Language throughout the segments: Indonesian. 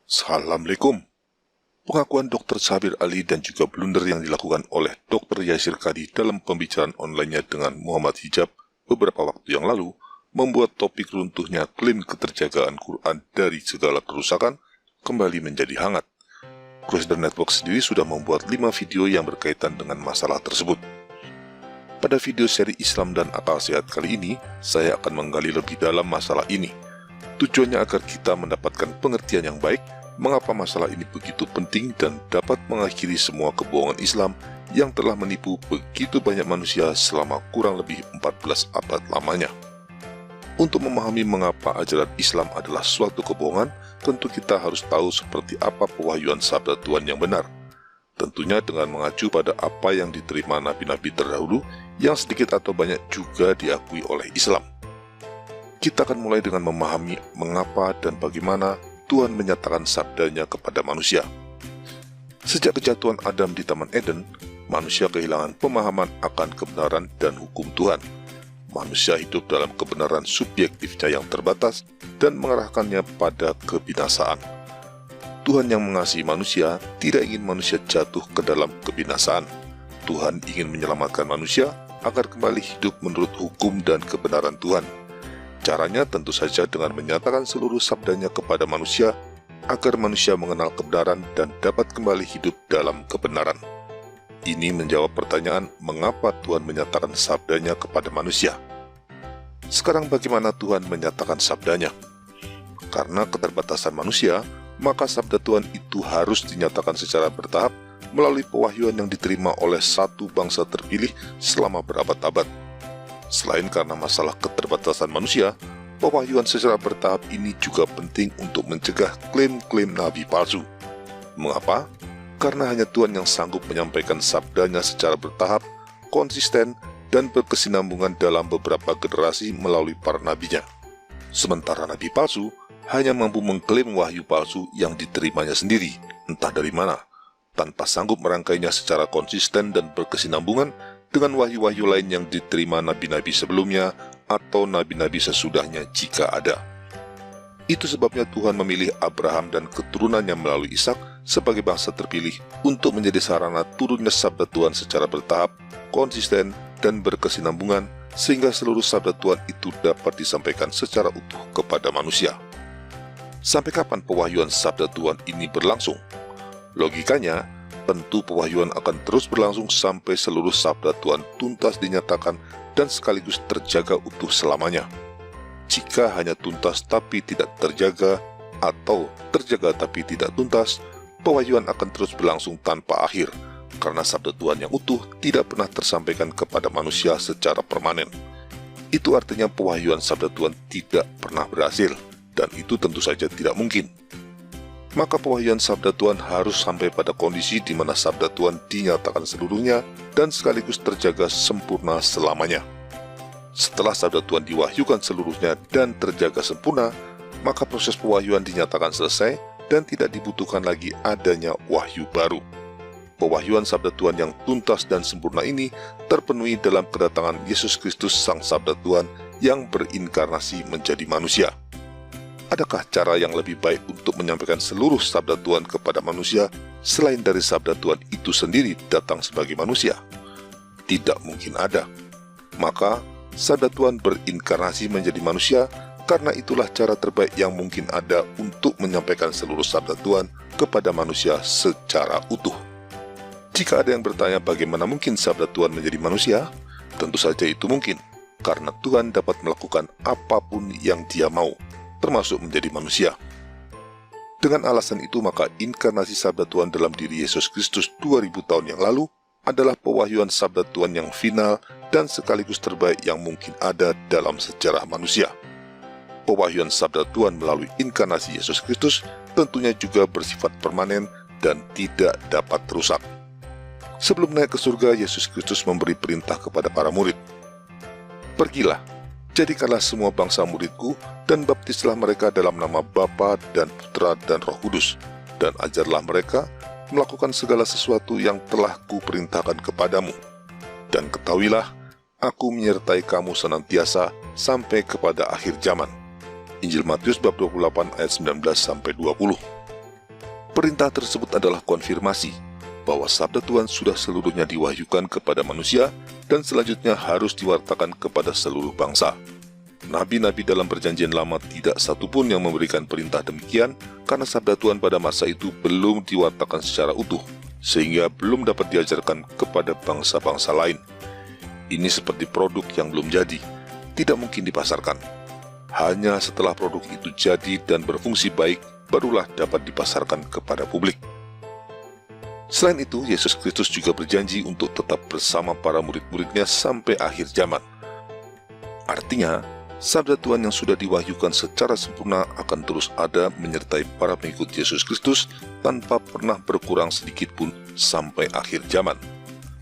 Assalamualaikum. Pengakuan Dr. Sabir Ali dan juga blunder yang dilakukan oleh Dr. Yasir Qadhi dalam pembicaraan online-nya dengan Muhammad Hijab beberapa waktu yang lalu membuat topik runtuhnya klaim keterjagaan Quran dari segala kerusakan kembali menjadi hangat. Crusader Network sendiri sudah membuat 5 video yang berkaitan dengan masalah tersebut. Pada video seri Islam dan Akal Sehat kali ini, saya akan menggali lebih dalam masalah ini. Tujuannya agar kita mendapatkan pengertian yang baik mengapa masalah ini begitu penting dan dapat mengakhiri semua kebohongan Islam yang telah menipu begitu banyak manusia selama kurang lebih 14 abad lamanya. Untuk memahami mengapa ajaran Islam adalah suatu kebohongan, tentu kita harus tahu seperti apa pewahyuan sabda Tuhan yang benar. Tentunya dengan mengacu pada apa yang diterima nabi-nabi terdahulu yang sedikit atau banyak juga diakui oleh Islam. Kita akan mulai dengan memahami mengapa dan bagaimana Tuhan menyatakan sabdanya kepada manusia. Sejak kejatuhan Adam di Taman Eden, manusia kehilangan pemahaman akan kebenaran dan hukum Tuhan. Manusia hidup dalam kebenaran subjektifnya yang terbatas dan mengarahkannya pada kebinasaan. Tuhan yang mengasihi manusia tidak ingin manusia jatuh ke dalam kebinasaan. Tuhan ingin menyelamatkan manusia agar kembali hidup menurut hukum dan kebenaran Tuhan. Caranya tentu saja dengan menyatakan seluruh sabdanya kepada manusia agar manusia mengenal kebenaran dan dapat kembali hidup dalam kebenaran. Ini menjawab pertanyaan mengapa Tuhan menyatakan sabdanya kepada manusia. Sekarang bagaimana Tuhan menyatakan sabdanya? Karena keterbatasan manusia, maka sabda Tuhan itu harus dinyatakan secara bertahap melalui pewahyuan yang diterima oleh satu bangsa terpilih selama berabad-abad. Selain karena masalah keterbatasan manusia, pewahyuan secara bertahap ini juga penting untuk mencegah klaim-klaim nabi palsu. Mengapa? Karena hanya Tuhan yang sanggup menyampaikan sabdanya secara bertahap, konsisten, dan berkesinambungan dalam beberapa generasi melalui para nabinya. Sementara nabi palsu hanya mampu mengklaim wahyu palsu yang diterimanya sendiri, entah dari mana, tanpa sanggup merangkainya secara konsisten dan berkesinambungan dengan wahyu-wahyu lain yang diterima nabi-nabi sebelumnya atau nabi-nabi sesudahnya jika ada. Itu sebabnya Tuhan memilih Abraham dan keturunannya melalui Ishak sebagai bangsa terpilih untuk menjadi sarana turunnya sabda Tuhan secara bertahap, konsisten, dan berkesinambungan sehingga seluruh sabda Tuhan itu dapat disampaikan secara utuh kepada manusia. Sampai kapan pewahyuan sabda Tuhan ini berlangsung? Logikanya, tentu pewahyuan akan terus berlangsung sampai seluruh sabda Tuhan tuntas dinyatakan dan sekaligus terjaga utuh selamanya. Jika hanya tuntas tapi tidak terjaga, atau terjaga tapi tidak tuntas, pewahyuan akan terus berlangsung tanpa akhir, karena sabda Tuhan yang utuh tidak pernah tersampaikan kepada manusia secara permanen. Itu artinya pewahyuan sabda Tuhan tidak pernah berhasil, dan itu tentu saja tidak mungkin. Maka pewahyuan sabda Tuhan harus sampai pada kondisi di mana sabda Tuhan dinyatakan seluruhnya dan sekaligus terjaga sempurna selamanya. Setelah sabda Tuhan diwahyukan seluruhnya dan terjaga sempurna, maka proses pewahyuan dinyatakan selesai dan tidak dibutuhkan lagi adanya wahyu baru. Pewahyuan sabda Tuhan yang tuntas dan sempurna ini terpenuhi dalam kedatangan Yesus Kristus Sang Sabda Tuhan yang berinkarnasi menjadi manusia. Adakah cara yang lebih baik untuk menyampaikan seluruh sabda Tuhan kepada manusia selain dari sabda Tuhan itu sendiri datang sebagai manusia? Tidak mungkin ada. Maka, sabda Tuhan berinkarnasi menjadi manusia karena itulah cara terbaik yang mungkin ada untuk menyampaikan seluruh sabda Tuhan kepada manusia secara utuh. Jika ada yang bertanya bagaimana mungkin sabda Tuhan menjadi manusia, tentu saja itu mungkin, karena Tuhan dapat melakukan apapun yang Dia mau, termasuk menjadi manusia. Dengan alasan itu maka inkarnasi sabda Tuhan dalam diri Yesus Kristus 2000 tahun yang lalu adalah pewahyuan sabda Tuhan yang final dan sekaligus terbaik yang mungkin ada dalam sejarah manusia. Pewahyuan sabda Tuhan melalui inkarnasi Yesus Kristus tentunya juga bersifat permanen dan tidak dapat rusak. Sebelum naik ke surga, Yesus Kristus memberi perintah kepada para murid, "Pergilah, jadikanlah semua bangsa muridku dan baptislah mereka dalam nama Bapa dan Putra dan Roh Kudus, dan ajarlah mereka melakukan segala sesuatu yang telah kuperintahkan kepadamu. Dan ketahuilah, aku menyertai kamu senantiasa sampai kepada akhir zaman." Injil Matius bab 28 ayat 19-20. Perintah tersebut adalah konfirmasi bahwa sabda Tuhan sudah seluruhnya diwahyukan kepada manusia dan selanjutnya harus diwartakan kepada seluruh bangsa. Nabi-nabi dalam perjanjian lama tidak satupun yang memberikan perintah demikian karena sabda Tuhan pada masa itu belum diwartakan secara utuh, sehingga belum dapat diajarkan kepada bangsa-bangsa lain. Ini seperti produk yang belum jadi, tidak mungkin dipasarkan. Hanya setelah produk itu jadi dan berfungsi baik, barulah dapat dipasarkan kepada publik. Selain itu, Yesus Kristus juga berjanji untuk tetap bersama para murid-muridnya sampai akhir zaman. Artinya, sabda Tuhan yang sudah diwahyukan secara sempurna akan terus ada menyertai para pengikut Yesus Kristus tanpa pernah berkurang sedikit pun sampai akhir zaman.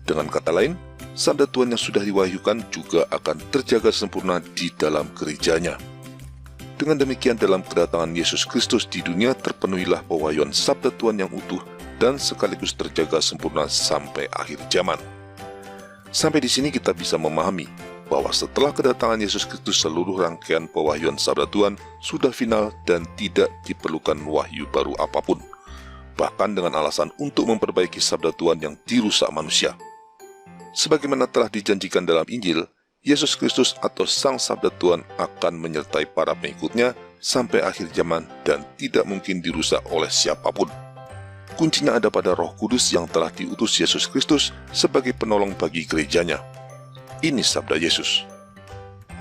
Dengan kata lain, sabda Tuhan yang sudah diwahyukan juga akan terjaga sempurna di dalam gerejanya. Dengan demikian, dalam kedatangan Yesus Kristus di dunia terpenuhilah pewahyuan sabda Tuhan yang utuh dan sekaligus terjaga sempurna sampai akhir zaman. Sampai di sini kita bisa memahami bahwa setelah kedatangan Yesus Kristus seluruh rangkaian pewahyuan sabda Tuhan sudah final dan tidak diperlukan wahyu baru apapun, bahkan dengan alasan untuk memperbaiki sabda Tuhan yang dirusak manusia. Sebagaimana telah dijanjikan dalam Injil, Yesus Kristus atau Sang Sabda Tuhan akan menyertai para pengikutnya sampai akhir zaman dan tidak mungkin dirusak oleh siapapun. Kuncinya ada pada Roh Kudus yang telah diutus Yesus Kristus sebagai penolong bagi gerejanya. Ini sabda Yesus.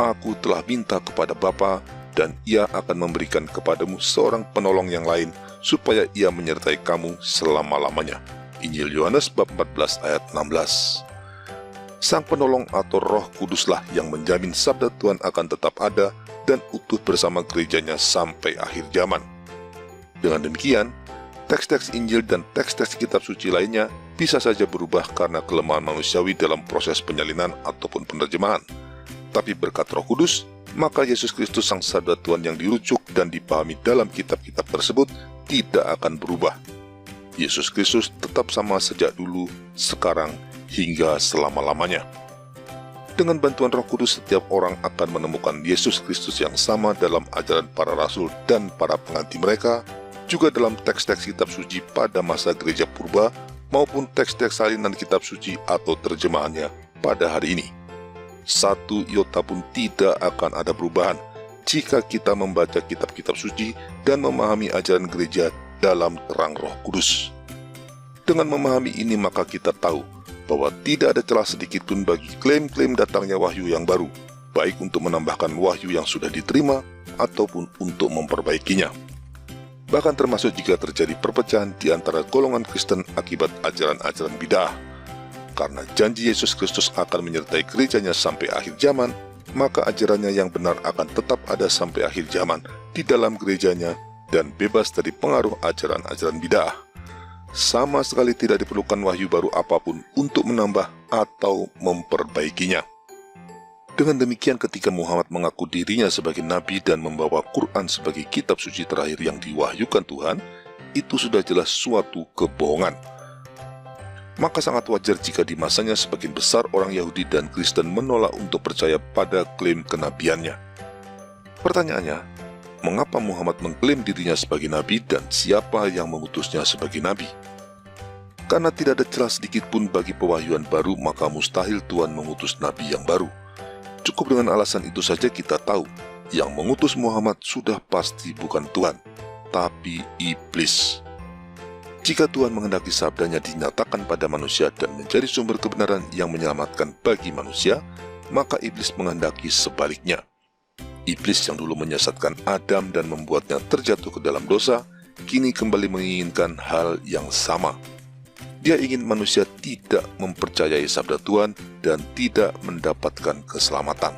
Aku telah minta kepada Bapa dan Ia akan memberikan kepadamu seorang penolong yang lain supaya Ia menyertai kamu selama-lamanya. Injil Yohanes bab 14 ayat 16. Sang penolong atau Roh Kuduslah yang menjamin sabda Tuhan akan tetap ada dan utuh bersama gerejanya sampai akhir zaman. Dengan demikian, teks-teks Injil dan teks-teks kitab suci lainnya bisa saja berubah karena kelemahan manusiawi dalam proses penyalinan ataupun penerjemahan. Tapi berkat Roh Kudus, maka Yesus Kristus Sang Sabda Tuhan yang dirujuk dan dipahami dalam kitab-kitab tersebut tidak akan berubah. Yesus Kristus tetap sama sejak dulu, sekarang, hingga selama-lamanya. Dengan bantuan Roh Kudus, setiap orang akan menemukan Yesus Kristus yang sama dalam ajaran para rasul dan para pengganti mereka, juga dalam teks-teks kitab suci pada masa gereja purba maupun teks-teks salinan kitab suci atau terjemahannya pada hari ini. Satu iota pun tidak akan ada perubahan jika kita membaca kitab-kitab suci dan memahami ajaran gereja dalam terang Roh Kudus. Dengan memahami ini, maka kita tahu bahwa tidak ada celah sedikit pun bagi klaim-klaim datangnya wahyu yang baru, baik untuk menambahkan wahyu yang sudah diterima ataupun untuk memperbaikinya. Bahkan termasuk jika terjadi perpecahan di antara golongan Kristen akibat ajaran-ajaran bid'ah. Karena janji Yesus Kristus akan menyertai gerejanya sampai akhir zaman, maka ajarannya yang benar akan tetap ada sampai akhir zaman di dalam gerejanya dan bebas dari pengaruh ajaran-ajaran bid'ah. Sama sekali tidak diperlukan wahyu baru apapun untuk menambah atau memperbaikinya. Dengan demikian, ketika Muhammad mengaku dirinya sebagai nabi dan membawa Quran sebagai kitab suci terakhir yang diwahyukan Tuhan, itu sudah jelas suatu kebohongan. Maka sangat wajar jika di masanya sebagian besar orang Yahudi dan Kristen menolak untuk percaya pada klaim kenabiannya. Pertanyaannya, mengapa Muhammad mengklaim dirinya sebagai nabi dan siapa yang mengutusnya sebagai nabi? Karena tidak ada celah sedikit pun bagi pewahyuan baru, maka mustahil Tuhan mengutus nabi yang baru. Cukup dengan alasan itu saja kita tahu, yang mengutus Muhammad sudah pasti bukan Tuhan, tapi iblis. Jika Tuhan menghendaki sabdanya dinyatakan pada manusia dan menjadi sumber kebenaran yang menyelamatkan bagi manusia, maka iblis menghendaki sebaliknya. Iblis yang dulu menyesatkan Adam dan membuatnya terjatuh ke dalam dosa, kini kembali menginginkan hal yang sama. Dia ingin manusia tidak mempercayai sabda Tuhan dan tidak mendapatkan keselamatan.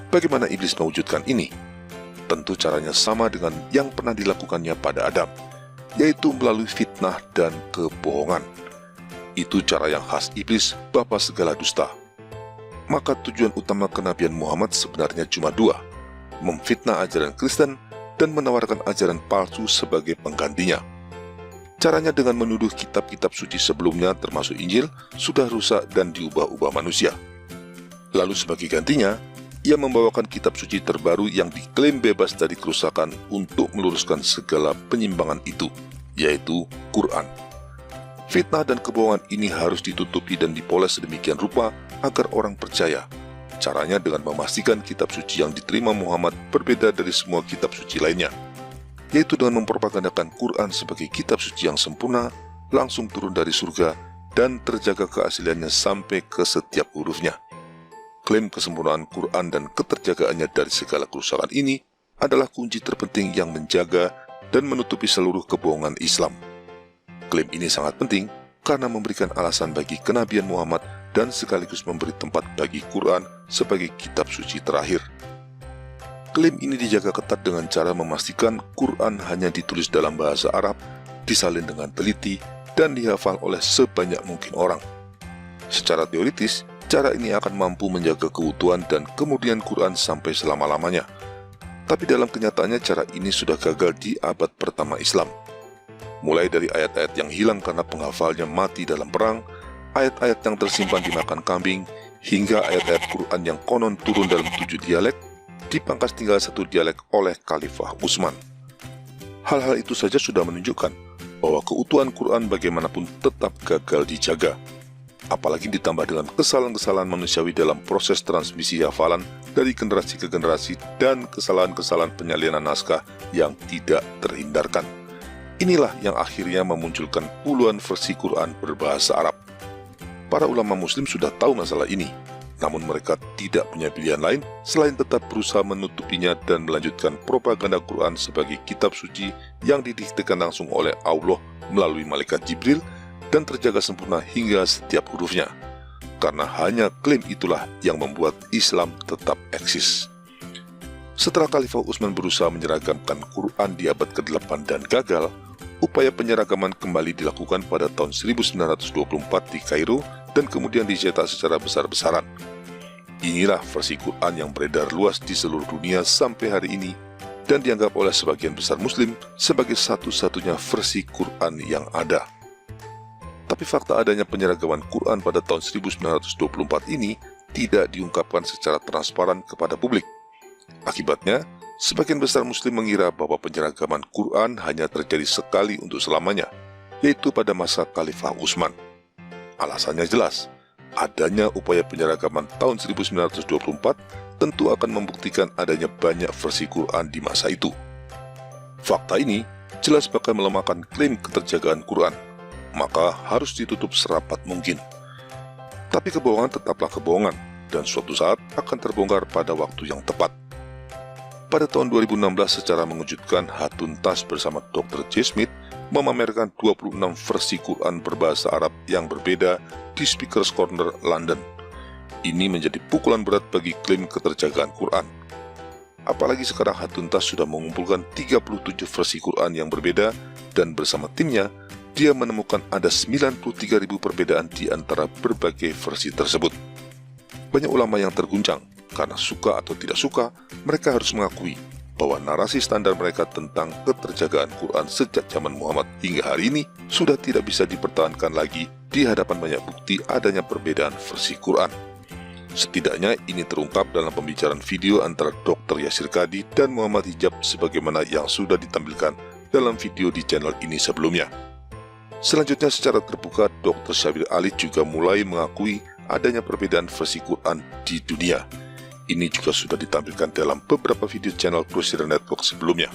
Bagaimana iblis mewujudkan ini? Tentu caranya sama dengan yang pernah dilakukannya pada Adam, yaitu melalui fitnah dan kebohongan. Itu cara yang khas iblis, bapa segala dusta. Maka tujuan utama kenabian Muhammad sebenarnya cuma dua: memfitnah ajaran Kristen dan menawarkan ajaran palsu sebagai penggantinya. Caranya dengan menuduh kitab-kitab suci sebelumnya termasuk Injil sudah rusak dan diubah-ubah manusia. Lalu sebagai gantinya, ia membawakan kitab suci terbaru yang diklaim bebas dari kerusakan untuk meluruskan segala penyimpangan itu, yaitu Quran. Fitnah dan kebohongan ini harus ditutupi dan dipoles sedemikian rupa agar orang percaya. Caranya dengan memastikan kitab suci yang diterima Muhammad berbeda dari semua kitab suci lainnya, yaitu dengan mempropagandakan Quran sebagai kitab suci yang sempurna, langsung turun dari surga, dan terjaga keasliannya sampai ke setiap hurufnya. Klaim kesempurnaan Quran dan keterjagaannya dari segala kerusakan ini adalah kunci terpenting yang menjaga dan menutupi seluruh kebohongan Islam. Klaim ini sangat penting karena memberikan alasan bagi kenabian Muhammad dan sekaligus memberi tempat bagi Quran sebagai kitab suci terakhir. Klaim ini dijaga ketat dengan cara memastikan Quran hanya ditulis dalam bahasa Arab, disalin dengan teliti, dan dihafal oleh sebanyak mungkin orang. Secara teoritis, cara ini akan mampu menjaga keutuhan dan kemurnian Quran sampai selama-lamanya. Tapi dalam kenyataannya cara ini sudah gagal di abad pertama Islam. Mulai dari ayat-ayat yang hilang karena penghafalnya mati dalam perang, ayat-ayat yang tersimpan dimakan kambing, hingga ayat-ayat Quran yang konon turun dalam 7 dialek, dipangkas tinggal 1 dialek oleh Khalifah Utsman. Hal-hal itu saja sudah menunjukkan bahwa keutuhan Quran bagaimanapun tetap gagal dijaga. Apalagi ditambah dengan kesalahan-kesalahan manusiawi dalam proses transmisi hafalan dari generasi ke generasi dan kesalahan-kesalahan penyalinan naskah yang tidak terhindarkan. Inilah yang akhirnya memunculkan puluhan versi Quran berbahasa Arab. Para ulama muslim sudah tahu masalah ini, namun mereka tidak punya pilihan lain selain tetap berusaha menutupinya dan melanjutkan propaganda Quran sebagai kitab suci yang didiktekan langsung oleh Allah melalui malaikat Jibril dan terjaga sempurna hingga setiap hurufnya. Karena hanya klaim itulah yang membuat Islam tetap eksis. Setelah Khalifah Utsman berusaha menyeragamkan Quran di abad ke-8 dan gagal, upaya penyeragaman kembali dilakukan pada tahun 1924 di Kairo dan kemudian dicetak secara besar-besaran. Inilah versi Quran yang beredar luas di seluruh dunia sampai hari ini dan dianggap oleh sebagian besar muslim sebagai satu-satunya versi Quran yang ada. Tapi fakta adanya penyeragaman Quran pada tahun 1924 ini tidak diungkapkan secara transparan kepada publik. Akibatnya, sebagian besar muslim mengira bahwa penyeragaman Quran hanya terjadi sekali untuk selamanya, yaitu pada masa Khalifah Utsman. Alasannya jelas, adanya upaya penyeragaman tahun 1924 tentu akan membuktikan adanya banyak versi Quran di masa itu. Fakta ini jelas bakal melemahkan klaim keterjagaan Quran, maka harus ditutup serapat mungkin. Tapi kebohongan tetaplah kebohongan, dan suatu saat akan terbongkar pada waktu yang tepat. Pada tahun 2016 secara mengejutkan, Hatun Tas bersama Dr. J. Smith memamerkan 26 versi Quran berbahasa Arab yang berbeda di Speaker's Corner, London. Ini menjadi pukulan berat bagi klaim keterjagaan Quran. Apalagi sekarang Hatun Tas sudah mengumpulkan 37 versi Quran yang berbeda dan bersama timnya, dia menemukan ada 93.000 perbedaan di antara berbagai versi tersebut. Banyak ulama yang terguncang. Karena suka atau tidak suka, mereka harus mengakui bahwa narasi standar mereka tentang keterjagaan Quran sejak zaman Muhammad hingga hari ini sudah tidak bisa dipertahankan lagi di hadapan banyak bukti adanya perbedaan versi Quran. Setidaknya ini terungkap dalam pembicaraan video antara Dr. Yasir Qadhi dan Muhammad Hijab sebagaimana yang sudah ditampilkan dalam video di channel ini sebelumnya. Selanjutnya secara terbuka, Dr. Syabir Ali juga mulai mengakui adanya perbedaan versi Quran di dunia. Ini juga sudah ditampilkan dalam beberapa video channel Crusader Network sebelumnya.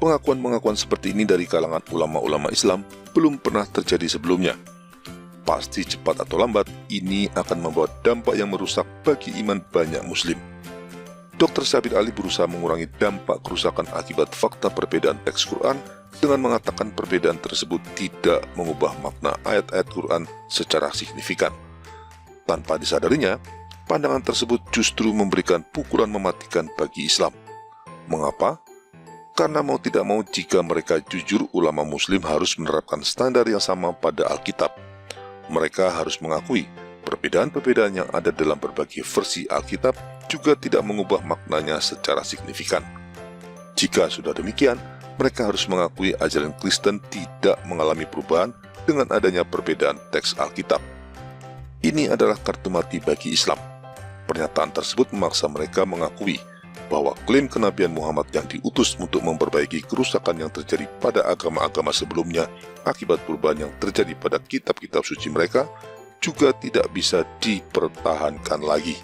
Pengakuan-pengakuan seperti ini dari kalangan ulama-ulama Islam belum pernah terjadi sebelumnya. Pasti cepat atau lambat, ini akan membawa dampak yang merusak bagi iman banyak muslim. Dr. Syabir Ali berusaha mengurangi dampak kerusakan akibat fakta perbedaan teks Quran dengan mengatakan perbedaan tersebut tidak mengubah makna ayat-ayat Quran secara signifikan. Tanpa disadarinya, pandangan tersebut justru memberikan pukulan mematikan bagi Islam. Mengapa? Karena mau tidak mau jika mereka jujur, ulama muslim harus menerapkan standar yang sama pada Alkitab. Mereka harus mengakui perbedaan-perbedaan yang ada dalam berbagai versi Alkitab juga tidak mengubah maknanya secara signifikan. Jika sudah demikian, mereka harus mengakui ajaran Kristen tidak mengalami perubahan dengan adanya perbedaan teks Alkitab. Ini adalah kartu mati bagi Islam. Pernyataan tersebut memaksa mereka mengakui bahwa klaim kenabian Muhammad yang diutus untuk memperbaiki kerusakan yang terjadi pada agama-agama sebelumnya akibat perubahan yang terjadi pada kitab-kitab suci mereka juga tidak bisa dipertahankan lagi.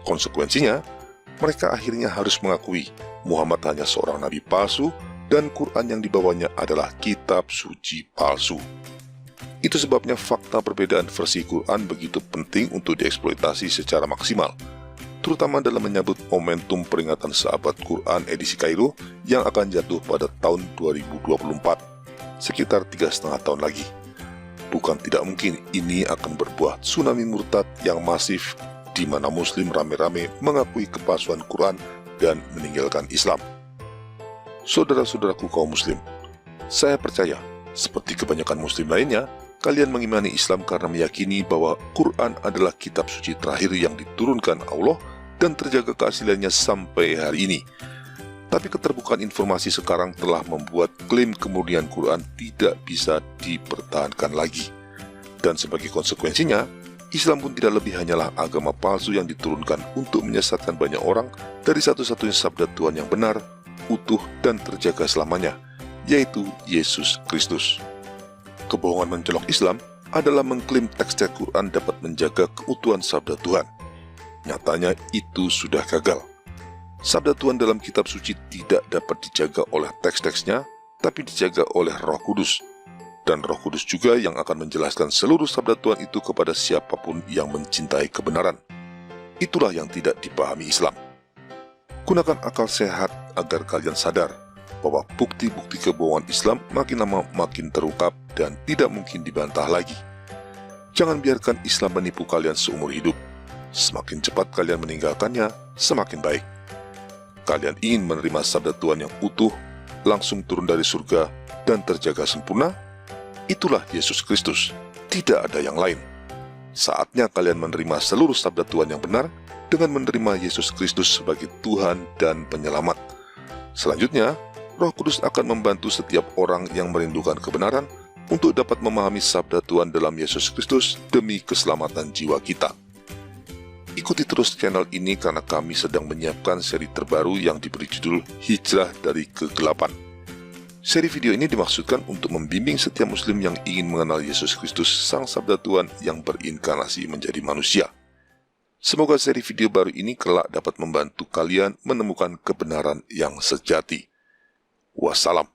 Konsekuensinya, mereka akhirnya harus mengakui Muhammad hanya seorang nabi palsu dan Quran yang dibawanya adalah kitab suci palsu. Itu sebabnya fakta perbedaan versi Quran begitu penting untuk dieksploitasi secara maksimal, terutama dalam menyambut momentum peringatan Sahabat Quran edisi Kairo yang akan jatuh pada tahun 2024, sekitar 3,5 tahun lagi. Bukan tidak mungkin ini akan berbuah tsunami murtad yang masif di mana Muslim rame-rame mengakui kepalsuan Quran dan meninggalkan Islam. Saudara-saudaraku kaum Muslim, saya percaya, seperti kebanyakan Muslim lainnya, kalian mengimani Islam karena meyakini bahwa Quran adalah kitab suci terakhir yang diturunkan Allah dan terjaga keasliannya sampai hari ini. Tapi keterbukaan informasi sekarang telah membuat klaim kemurnian Quran tidak bisa dipertahankan lagi. Dan sebagai konsekuensinya, Islam pun tidak lebih hanyalah agama palsu yang diturunkan untuk menyesatkan banyak orang dari satu-satunya sabda Tuhan yang benar, utuh, dan terjaga selamanya, yaitu Yesus Kristus. Kebohongan mencolok Islam adalah mengklaim teks-teks Quran dapat menjaga keutuhan sabda Tuhan. Nyatanya itu sudah gagal. Sabda Tuhan dalam kitab suci tidak dapat dijaga oleh teks-teksnya, tapi dijaga oleh Roh Kudus. Dan Roh Kudus juga yang akan menjelaskan seluruh sabda Tuhan itu kepada siapapun yang mencintai kebenaran. Itulah yang tidak dipahami Islam. Gunakan akal sehat agar kalian sadar bahwa bukti-bukti kebohongan Islam makin lama makin terungkap dan tidak mungkin dibantah lagi. Jangan biarkan Islam menipu kalian seumur hidup. Semakin cepat kalian meninggalkannya, semakin baik. Kalian ingin menerima sabda Tuhan yang utuh, langsung turun dari surga, dan terjaga sempurna? Itulah Yesus Kristus, tidak ada yang lain. Saatnya kalian menerima seluruh sabda Tuhan yang benar dengan menerima Yesus Kristus sebagai Tuhan dan Penyelamat. Selanjutnya, Roh Kudus akan membantu setiap orang yang merindukan kebenaran untuk dapat memahami sabda Tuhan dalam Yesus Kristus demi keselamatan jiwa kita. Ikuti terus channel ini karena kami sedang menyiapkan seri terbaru yang diberi judul Hijrah dari Kegelapan. Seri video ini dimaksudkan untuk membimbing setiap Muslim yang ingin mengenal Yesus Kristus, Sang Sabda Tuhan yang berinkarnasi menjadi manusia. Semoga seri video baru ini kelak dapat membantu kalian menemukan kebenaran yang sejati. Wassalam.